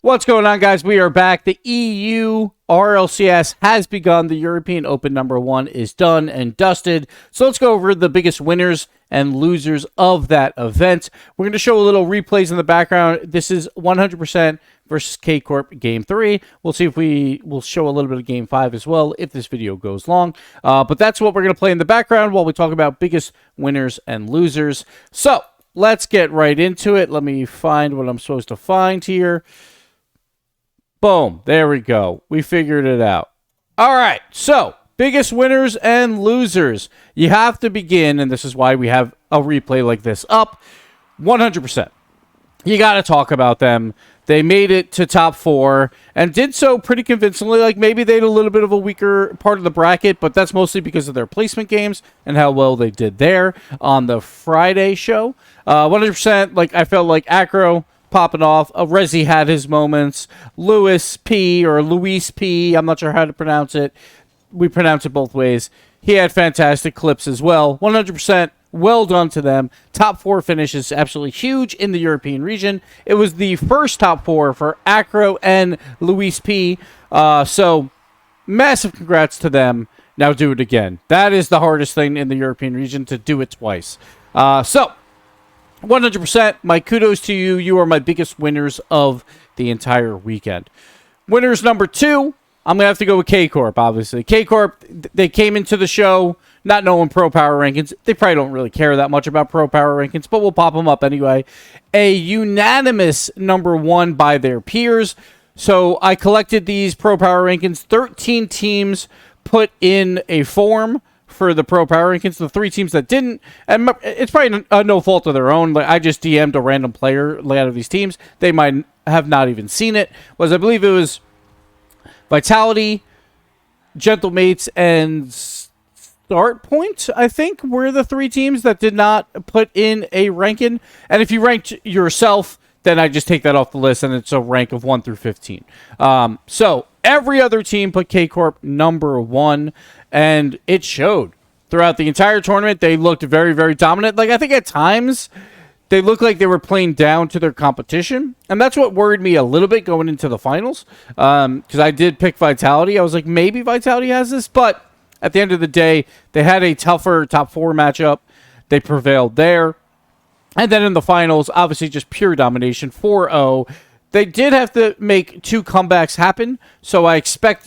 What's going on, guys? We are back. The EU RLCS has begun. The European Open #1 is done and dusted. So let's go over the biggest winners and losers of that event. We're going to show a little replays in the background. This is 100% versus KCorp Game 3. We'll see if we will show a little bit of Game 5 as well if this video goes long. But that's what we're going to play in the background while we talk about biggest winners and losers. So let's get right into it. Let me find what I'm supposed to find here. Boom. There we go. We figured it out. All right. So, biggest winners and losers. You have to begin, and this is why we have a replay like this up, 100%. You got to talk about them. They made it to top 4 and did so pretty convincingly. Like, maybe they had a little bit of a weaker part of the bracket, but that's mostly because of their placement games and how well they did there on the Friday show. 100%, like, I felt like Acro popping off. Rezi had his moments. Luis P, I'm not sure how to pronounce it. We pronounce it both ways. He had fantastic clips as well. 100% well done to them. Top 4 finish is absolutely huge in the European region. It was the first top 4 for Acro and Luis P. So massive congrats to them. Now do it again. That is the hardest thing in the European region, to do it twice. 100%, my kudos to you. You are my biggest winners of the entire weekend. Winners number 2, I'm going to have to go with KCorp, obviously. KCorp, they came into the show not knowing Pro Power Rankings. They probably don't really care that much about Pro Power Rankings, but we'll pop them up anyway. A unanimous number 1 by their peers. So I collected these Pro Power Rankings. 13 teams put in a form for the Pro Power Rankings. The 3 teams that didn't, and it's probably no fault of their own. Like, I just DM'd a random player out of these teams. They might have not even seen it. I believe it was Vitality, Gentlemates, and Start Point, I think, were the 3 teams that did not put in a ranking. And if you ranked yourself, then I just take that off the list, and it's a rank of 1 through 15. So every other team put KCorp number 1, and it showed. Throughout the entire tournament, they looked very, very dominant. Like, I think at times, they looked like they were playing down to their competition, and that's what worried me a little bit going into the finals, because I did pick Vitality. I was like, maybe Vitality has this, but at the end of the day, they had a tougher top 4 matchup. They prevailed there. And then in the finals, obviously just pure domination, 4-0. They did have to make 2 comebacks happen, so I expect,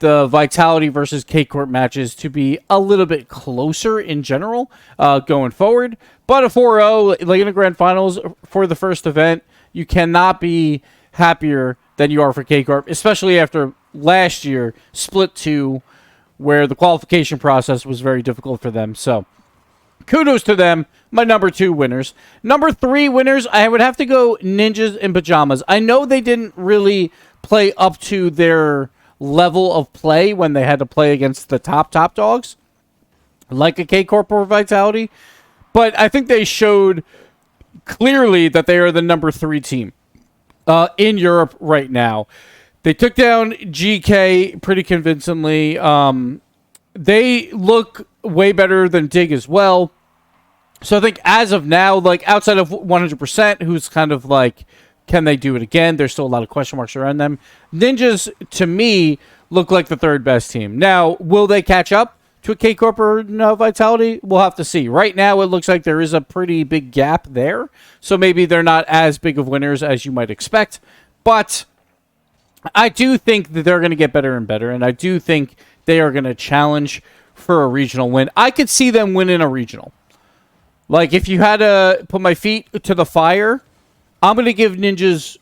the Vitality versus KCorp matches to be a little bit closer in general going forward. But a 4-0, like in the grand finals for the first event, you cannot be happier than you are for KCorp, especially after last year, split 2, where the qualification process was very difficult for them. So kudos to them, my number 2 winners. Number 3 winners, I would have to go Ninjas in Pajamas. I know they didn't really play up to their level of play when they had to play against the top dogs, like a KCorp or Vitality, but I think they showed clearly that they are the number 3 team in Europe right now. They took down GK pretty convincingly. They look way better than Dig as well. So I think as of now, like outside of 100%, who's kind of like, can they do it again? There's still a lot of question marks around them. Ninjas, to me, look like the 3rd best team. Now, will they catch up to a KCorp or Vitality? We'll have to see. Right now, it looks like there is a pretty big gap there. So maybe they're not as big of winners as you might expect. But I do think that they're going to get better and better. And I do think they are going to challenge for a regional win. I could see them winning a regional. Like, if you had to put my feet to the fire, I'm going to give Ninjas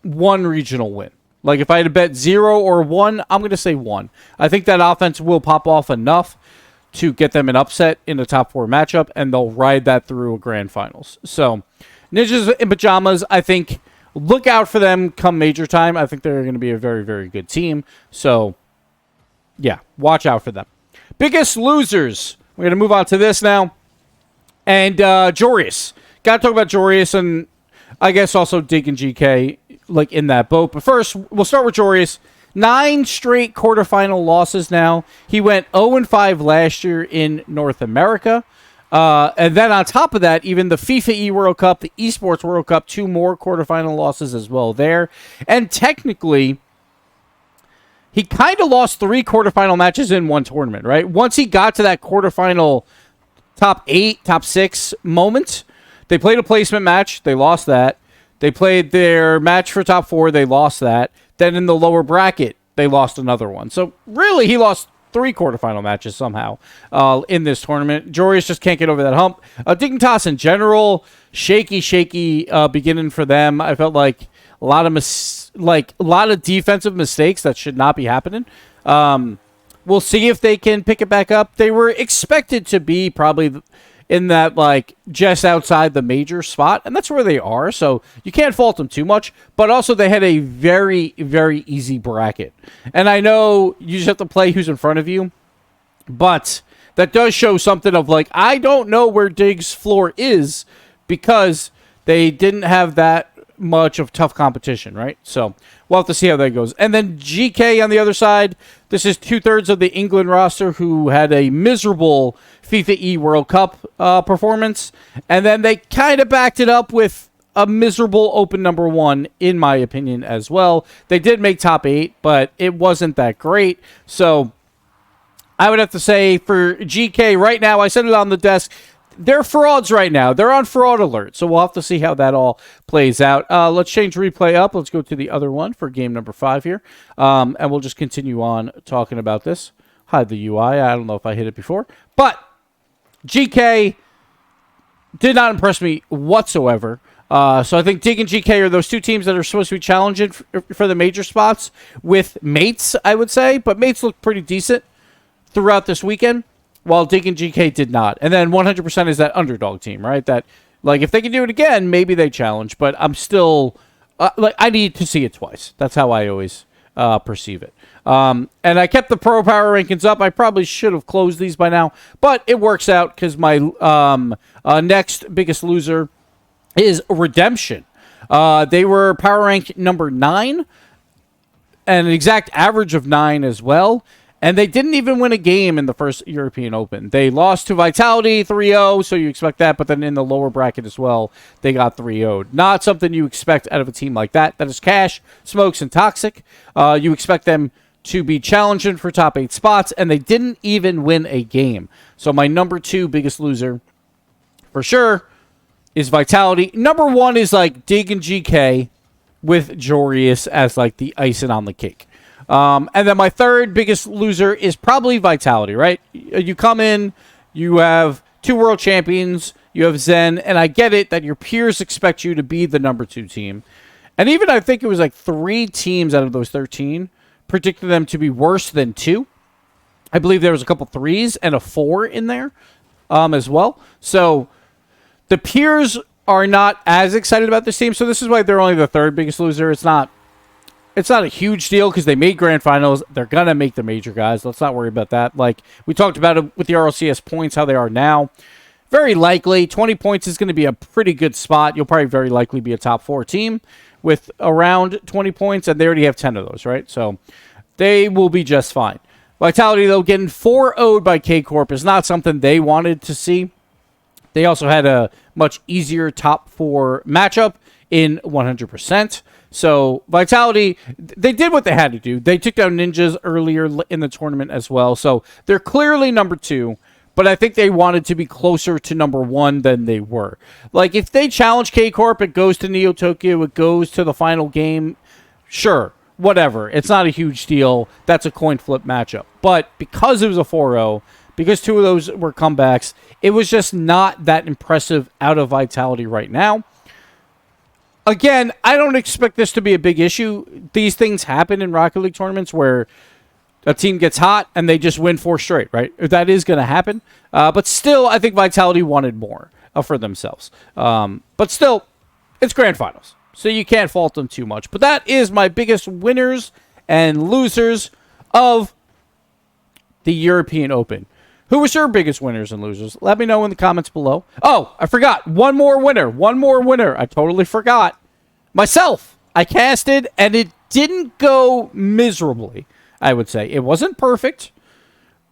1 regional win. Like, if I had to bet 0 or 1, I'm going to say 1. I think that offense will pop off enough to get them an upset in a top 4 matchup, and they'll ride that through a grand finals. So, Ninjas in Pajamas, I think, look out for them come major time. I think they're going to be a very, very good team. So, yeah, watch out for them. Biggest losers. We're going to move on to this now. And Jorius. Got to talk about Jorius, and I guess also Dig and GK, like, in that boat. But first, we'll start with Jorius. 9 straight quarterfinal losses now. He went 0-5 last year in North America. And then on top of that, even the FIFA E World Cup, the Esports World Cup, 2 more quarterfinal losses as well there. And technically, he kind of lost 3 quarterfinal matches in one tournament, right? Once he got to that quarterfinal top 8, top 6 moment, they played a placement match. They lost that. They played their match for top 4. They lost that. Then in the lower bracket, they lost another one. So really, he lost 3 quarterfinal matches somehow in this tournament. Jorius just can't get over that hump. Dignitas in general, shaky beginning for them. I felt like a lot of defensive mistakes that should not be happening. We'll see if they can pick it back up. They were expected to be probably in that, like, just outside the major spot, and that's where they are, so you can't fault them too much. But also, they had a very, very easy bracket. And I know you just have to play who's in front of you, but that does show something of, like, I don't know where Dig's floor is because they didn't have that much of tough competition, right? So we'll have to see how that goes. And then GK on the other side, this is 2/3 of the England roster who had a miserable FIFA E World Cup performance, and then they kind of backed it up with a miserable open number 1, in my opinion, as well. They did make top 8, but it wasn't that great. So I would have to say for GK right now, I said it on the desk, they're frauds right now. They're on fraud alert. So we'll have to see how that all plays out. Let's change replay up. Let's go to the other one for game number 5 here. And we'll just continue on talking about this. Hide the UI. I don't know if I hit it before. But GK did not impress me whatsoever. So I think Dig and GK are those 2 teams that are supposed to be challenging for the major spots with Mates, I would say. But Mates looked pretty decent throughout this weekend, while Dig and GK did not. And then 100% is that underdog team, right? That, like, if they can do it again, maybe they challenge. But I'm still, I need to see it twice. That's how I always perceive it. And I kept the pro power rankings up. I probably should have closed these by now. But it works out because my next biggest loser is Redemption. They were power rank number 9. And an exact average of 9 as well. And they didn't even win a game in the first European Open. They lost to Vitality 3-0, so you expect that. But then in the lower bracket as well, they got 3-0'd. Not something you expect out of a team like that. That is Cash, Smokes, and Toxic. You expect them to be challenging for top 8 spots, and they didn't even win a game. So my number 2 biggest loser, for sure, is Vitality. Number 1 is, like, Dig and GK with Jorius as, like, the icing on the cake. And then my 3rd biggest loser is probably Vitality, right? You come in, you have 2 world champions, you have Zen, and I get it that your peers expect you to be the number 2 team. And even I think it was like 3 teams out of those 13 predicted them to be worse than 2. I believe there was a couple 3s and a 4 in there as well. So the peers are not as excited about this team, so this is why they're only the 3rd biggest loser. It's not a huge deal because they made grand finals. They're going to make the major, guys. Let's not worry about that. Like, we talked about it with the RLCS points, how they are now. Very likely, 20 points is going to be a pretty good spot. You'll probably very likely be a top 4 team with around 20 points, and they already have 10 of those, right? So they will be just fine. Vitality, though, getting 4-0'd by KCorp is not something they wanted to see. They also had a much easier top 4 matchup in 100%. So Vitality, they did what they had to do. They took down Ninjas earlier in the tournament as well. So they're clearly number 2, but I think they wanted to be closer to number 1 than they were. Like, if they challenge KCorp, it goes to Neo Tokyo, it goes to the final game, sure, whatever. It's not a huge deal. That's a coin flip matchup. But because it was a 4-0, because 2 of those were comebacks, it was just not that impressive out of Vitality right now. Again, I don't expect this to be a big issue. These things happen in Rocket League tournaments where a team gets hot and they just win 4 straight, right? That is going to happen. But still, I think Vitality wanted more for themselves. But still, it's grand finals, so you can't fault them too much. But that is my biggest winners and losers of the European Open. Who was your biggest winners and losers? Let me know in the comments below. Oh, I forgot. One more winner. I totally forgot. Myself. I casted, and it didn't go miserably, I would say. It wasn't perfect,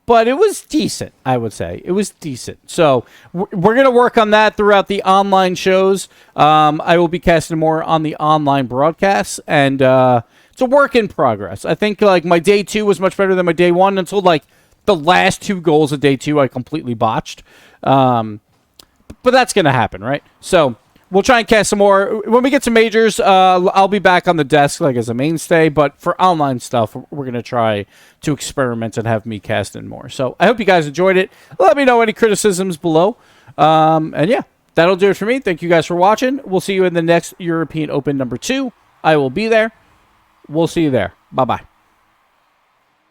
but it was decent, I would say. It was decent. So we're going to work on that throughout the online shows. I will be casting more on the online broadcasts, and it's a work in progress. I think like my day 2 was much better than my day 1 until like the last 2 goals of day 2 I completely botched. But that's going to happen, right? So we'll try and cast some more. When we get to majors, I'll be back on the desk like as a mainstay. But for online stuff, we're going to try to experiment and have me cast in more. So I hope you guys enjoyed it. Let me know any criticisms below. And yeah, that'll do it for me. Thank you guys for watching. We'll see you in the next European Open number 2. I will be there. We'll see you there. Bye-bye.